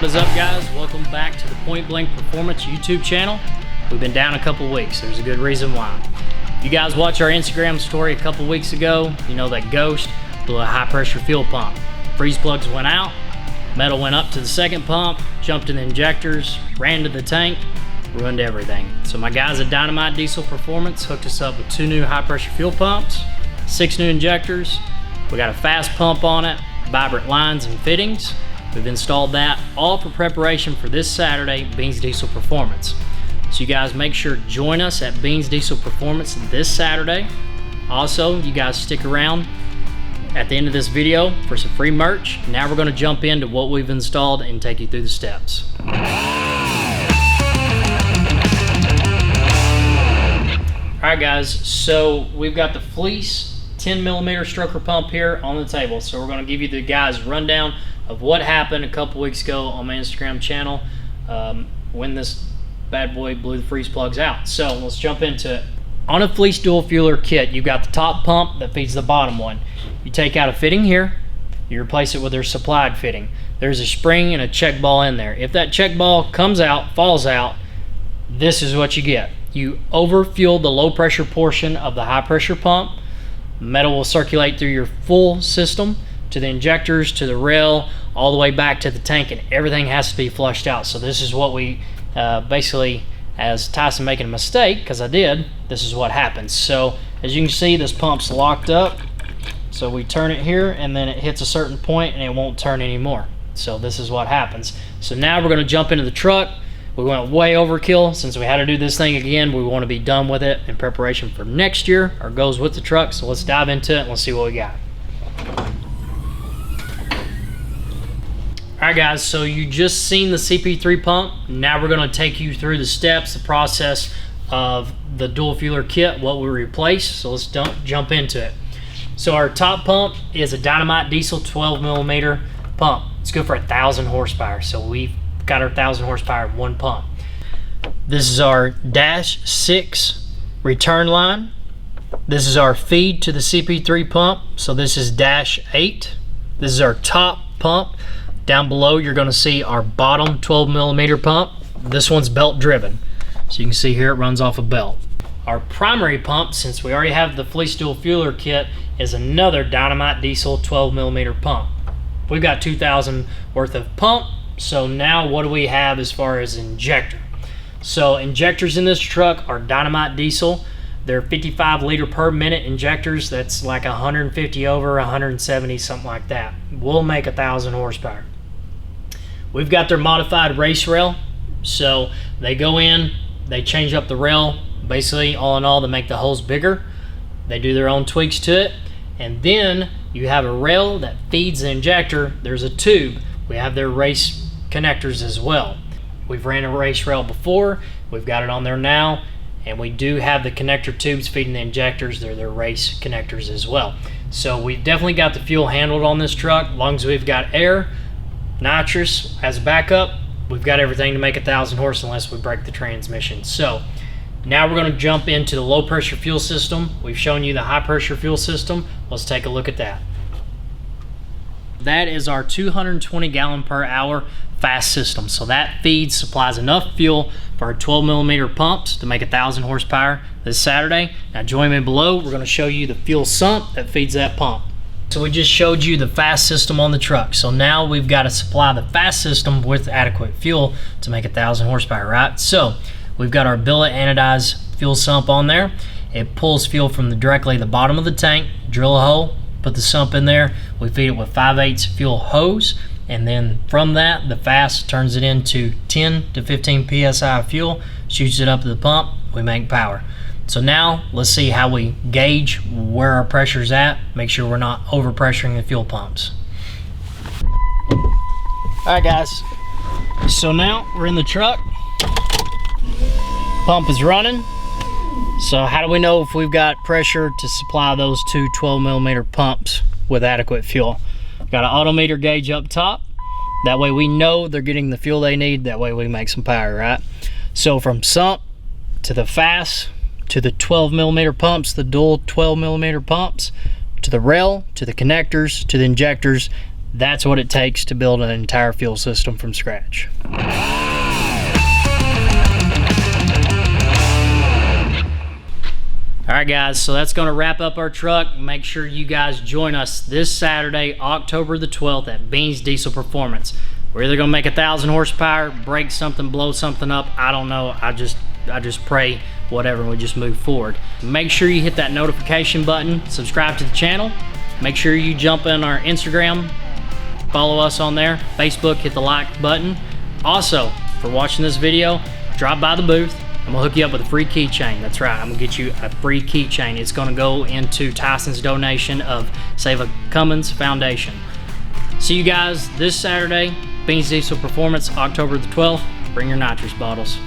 What is up, guys? Welcome back to the Point Blank Performance YouTube channel. We've been down a couple weeks. There's a good reason why. You guys watched our Instagram story a couple weeks ago. You know that Ghost blew a high pressure fuel pump. Freeze plugs went out, metal went up to the second pump, jumped in the injectors, ran to the tank, ruined everything. So my guys at Dynamite Diesel Performance hooked us up with 2 new high pressure fuel pumps, 6 new injectors. We got a fast pump on it, vibrant lines and fittings. We've installed that all for preparation for this Saturday, Beans Diesel Performance. So you guys make sure to join us at Beans Diesel Performance this Saturday. Also, you guys stick around at the end of this video for some free merch. Now we're going to jump into what we've installed and take you through the steps. Alright guys, so we've got the Fleece 10mm stroker pump here on the table. So we're going to give you the guys rundown of what happened a couple weeks ago on my Instagram channel when this bad boy blew the freeze plugs out. So let's jump into it. On a Fleece dual fueler kit, you've got the top pump that feeds the bottom one. You take out a fitting here, you replace it with their supplied fitting. There's a spring and a check ball in there. If that check ball comes out, falls out, this is what you get. You overfuel the low pressure portion of the high pressure pump. Metal will circulate through your full system to the injectors, to the rail, all the way back to the tank, and everything has to be flushed out. So this is what we basically, as Tyson making a mistake, because I did, this is what happens. So as you can see, this pump's locked up. So we turn it here and then it hits a certain point and it won't turn anymore. So this is what happens. So now we're going to jump into the truck. We went way overkill. Since we had to do this thing again, we want to be done with it in preparation for next year. Our goes with the truck. So let's dive into it and let's see what we got. Alright guys, so you just seen the CP3 pump. Now we're going to take you through the steps, the process of the dual fueler kit, what we replace. So let's jump into it. So our top pump is a Dynamite Diesel 12mm pump. It's good for 1,000 horsepower. So we've got our 1,000 horsepower in one pump. This is our -6 return line. This is our feed to the CP3 pump. So this is -8. This is our top pump. Down below, you're going to see our bottom 12mm pump. This one's belt driven. So you can see here it runs off a belt. Our primary pump, since we already have the Fleece dual fueler kit, is another Dynamite Diesel 12mm pump. We've got 2,000 worth of pump. So now what do we have as far as injector? So injectors in this truck are Dynamite Diesel. They're 55 liter per minute injectors. That's like 150 over, 170, something like that. We'll make 1,000 horsepower. We've got their modified race rail. So they go in, they change up the rail. Basically, all in all, to make the holes bigger. They do their own tweaks to it. And then you have a rail that feeds the injector. There's a tube. We have their race connectors as well. We've ran a race rail before. We've got it on there now. And we do have the connector tubes feeding the injectors. They're their race connectors as well. So we've definitely got the fuel handled on this truck. As long as we've got air, nitrous as backup, we've got everything to make 1,000 horse unless we break the transmission. So now we're going to jump into the low pressure fuel system. We've shown you the high pressure fuel system. Let's take a look at that. That is our 220 gallon per hour fast system. So that feeds, supplies enough fuel for our 12mm pumps to make 1,000 horsepower this Saturday. Now join me below. We're going to show you the fuel sump that feeds that pump. So we just showed you the fast system on the truck. So now we've got to supply the fast system with adequate fuel to make 1,000 horsepower, right? So we've got our billet anodized fuel sump on there. It pulls fuel from directly the bottom of the tank, drill a hole, put the sump in there. We feed it with 5/8 fuel hose, and then from that, the fast turns it into 10 to 15 psi fuel, shoots it up to the pump, we make power. So now let's see how we gauge where our pressure's at, make sure we're not overpressuring the fuel pumps. Alright guys, so now we're in the truck. Pump is running. So how do we know if we've got pressure to supply those 2 12mm pumps with adequate fuel? Got an autometer gauge up top. That way we know they're getting the fuel they need. That way we make some power, right? So from sump to the fast to the 12mm pumps, the dual 12mm pumps, to the rail, to the connectors, to the injectors, That's what it takes to build an entire fuel system from scratch. Alright guys, so that's going to wrap up our truck. Make sure you guys join us this Saturday, October the 12th at Beans Diesel Performance. We're either going to make 1,000 horsepower, break something, blow something up. I don't know. I just pray whatever and we just move forward. Make sure you hit that notification button, subscribe to the channel. Make sure you jump in our Instagram, follow us on there, Facebook, hit the like button. Also, for watching this video, drop by the booth. I'm gonna hook you up with a free keychain. That's right, I'm gonna get you a free keychain. It's gonna go into Tyson's donation of Save a Cummins Foundation. See you guys this Saturday, Beans Diesel Performance, October the 12th. Bring your nitrous bottles.